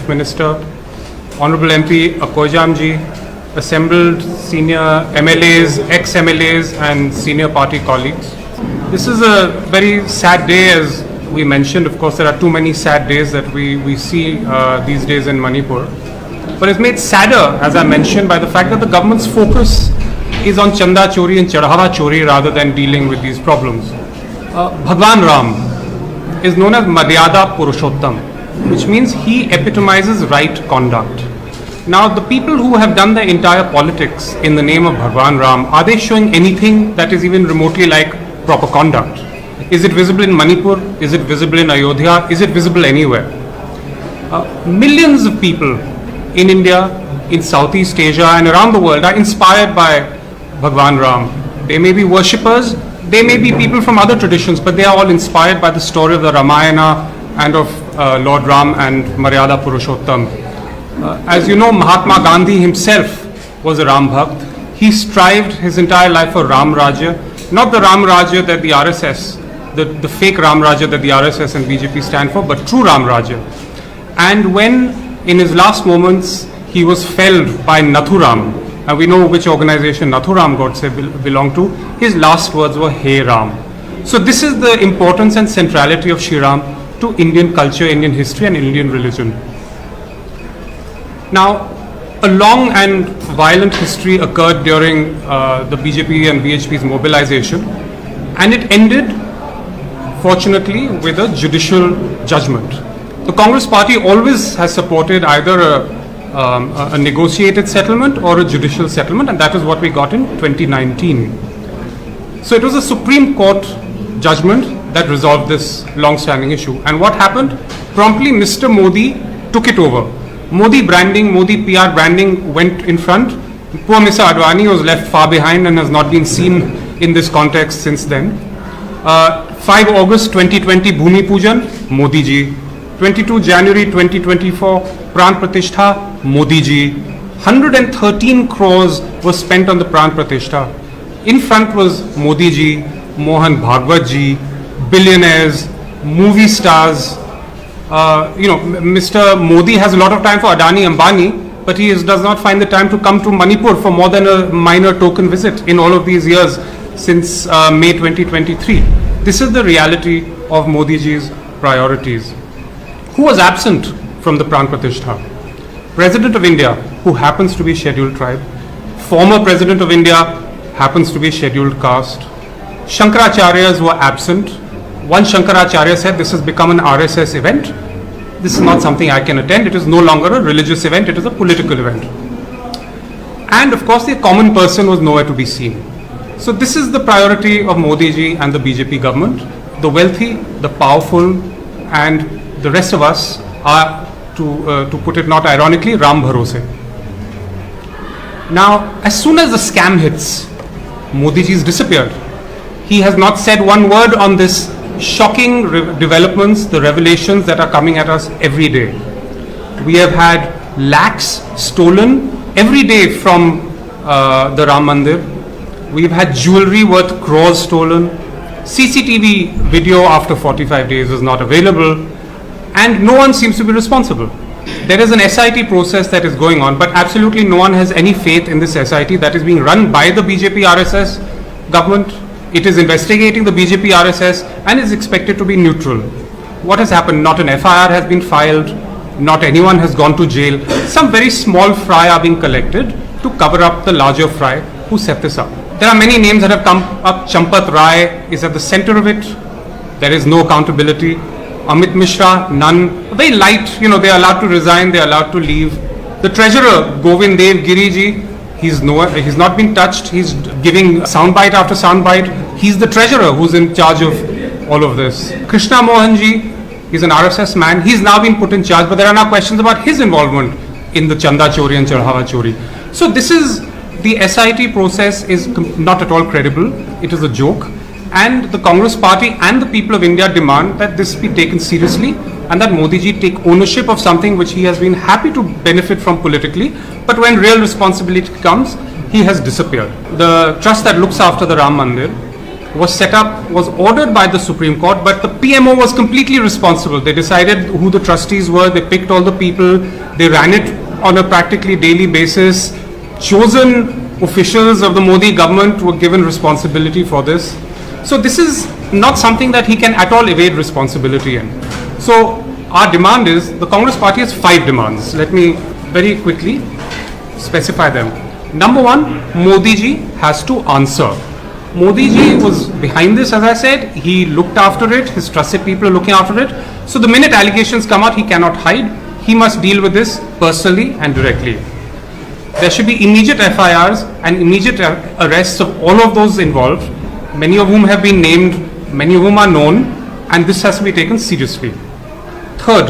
Chief Minister, Honorable MP Akoijamji, assembled senior MLAs, ex-MLAs and senior party colleagues. This is a very sad day, as we mentioned. Of course, there are too many sad days that we see these days in Manipur. But it's made sadder, as I mentioned, by the fact that the government's focus is on Chanda Chori and Chadhawa Chori rather than dealing with these problems. Bhagwan Ram is known as Maryada Purushottam, which means he epitomizes right conduct. Now, the people who have done the entire politics in the name of Bhagwan Ram, are they showing anything that is even remotely like proper conduct? Is it visible in Manipur? Is it visible in Ayodhya? Is it visible anywhere? Millions of people in India, in Southeast Asia and around the world are inspired by Bhagwan Ram. They may be worshippers, they may be people from other traditions, but they are all inspired by the story of the Ramayana and of Lord Ram and Maryada Purushottam. As you know, Mahatma Gandhi himself was a Ram Bhakt. He strived his entire life for Ram Rajya, not the Ram Rajya that the RSS, the fake Ram Rajya that the RSS and BJP stand for, but true Ram Rajya. And when in his last moments he was felled by Nathuram, and we know which organization Nathuram Godse belonged to, his last words were, "Hey Ram." So this is the importance and centrality of Shri Ram to Indian culture, Indian history and Indian religion. Now, a long and violent history occurred during the BJP and BHP's mobilization, and it ended, fortunately, with a judicial judgment. The Congress party always has supported either a negotiated settlement or a judicial settlement, and that is what we got in 2019. So it was a Supreme Court judgment that resolved this long-standing issue. And what happened? Promptly, Mr. Modi took it over. Modi branding, Modi PR branding went in front. Poor Mr. Advani was left far behind and has not been seen in this context since then. 5 August 2020, Bhumi Pujan, Modi ji. 22 January 2024, Pran Pratishtha, Modi ji. 113 crores was spent on the Pran Pratishtha. In front was Modi ji, Mohan Bhagwat ji, billionaires, movie stars. Mr. Modi has a lot of time for Adani, Ambani, but he does not find the time to come to Manipur for more than a minor token visit in all of these years since May 2023. This is the reality of Modi ji's priorities. Who was absent from the Pran Pratishtha? President of India, who happens to be scheduled tribe. Former President of India happens to be scheduled caste. Shankaracharyas were absent. One Shankaracharya said, "This has become an RSS event. This is not something I can attend. It is no longer a religious event, it is a political event." And of course, the common person was nowhere to be seen. So this is the priority of Modi ji and the BJP government. The wealthy, the powerful, and the rest of us are, to put it not ironically, Ram Bharose. Now, as soon as the scam hits, Modi ji's disappeared. He has not said one word on this shocking developments, the revelations that are coming at us every day. We have had lakhs stolen every day from the Ram Mandir. We've had jewelry worth crores stolen. CCTV video after 45 days is not available, and no one seems to be responsible. There is an SIT process that is going on, but absolutely no one has any faith in this SIT that is being run by the BJP RSS government. It is investigating the BJP RSS and is expected to be neutral. What has happened? Not an FIR has been filed, not anyone has gone to jail. Some very small fry are being collected to cover up the larger fry who set this up. There are many names that have come up. Champat Rai is at the center of it. There is no accountability. Amit Mishra, none. Very light, they are allowed to resign, they are allowed to leave. The treasurer, Govind Dev Giriji, he's not been touched. He's giving soundbite after soundbite. He's the treasurer who's in charge of all of this. Krishna Mohanji, he's an RSS man. He's now been put in charge, but there are now questions about his involvement in the Chanda Chori and Chadhawa Chori. So this is, the SIT process is not at all credible. It is a joke. And the Congress party and the people of India demand that this be taken seriously and that Modi ji take ownership of something which he has been happy to benefit from politically, but when real responsibility comes, he has disappeared. The trust that looks after the Ram Mandir was set up, was ordered by the Supreme Court, but the PMO was completely responsible. They decided who the trustees were, they picked all the people, they ran it on a practically daily basis. Chosen officials of the Modi government were given responsibility for this. So this is not something that he can at all evade responsibility in. So our demand is, the Congress party has 5 demands. Let me very quickly specify them. Number 1, Modi ji has to answer. Modi ji was behind this, as I said. He looked after it. His trusted people are looking after it. So the minute allegations come out, he cannot hide. He must deal with this personally and directly. There should be immediate FIRs and immediate arrests of all of those involved, many of whom have been named, many of whom are known, and this has to be taken seriously. Third,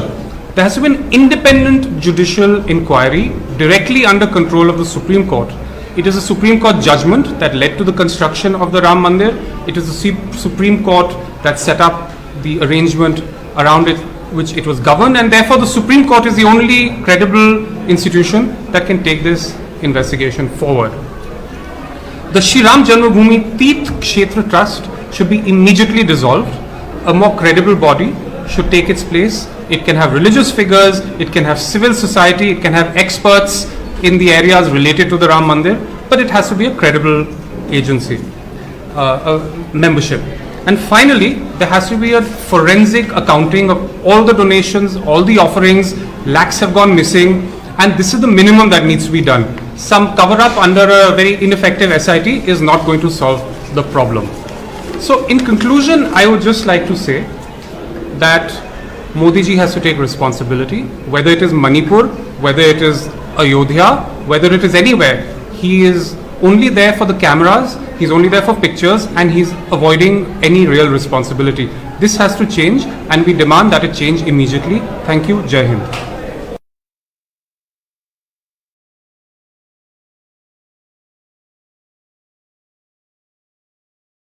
there has to be an independent judicial inquiry directly under control of the Supreme Court. It is a Supreme Court judgment that led to the construction of the Ram Mandir. It is the Supreme Court that set up the arrangement around it, which it was governed, and therefore the Supreme Court is the only credible institution that can take this investigation forward. The Shri Ram Janmabhoomi Teerth Kshetra Trust should be immediately dissolved. A more credible body should take its place. It can have religious figures, it can have civil society, it can have experts in the areas related to the Ram Mandir, but it has to be a credible agency, membership. And finally, there has to be a forensic accounting of all the donations, all the offerings. Lakhs have gone missing, and this is the minimum that needs to be done. Some cover up under a very ineffective SIT is not going to solve the problem. So in conclusion, I would just like to say that Modi ji has to take responsibility, whether it is Manipur, whether it is Ayodhya, whether it is anywhere. He is only there for the cameras, he's only there for pictures, and he's avoiding any real responsibility. This has to change, and we demand that it change immediately. Thank you. Jai Hind.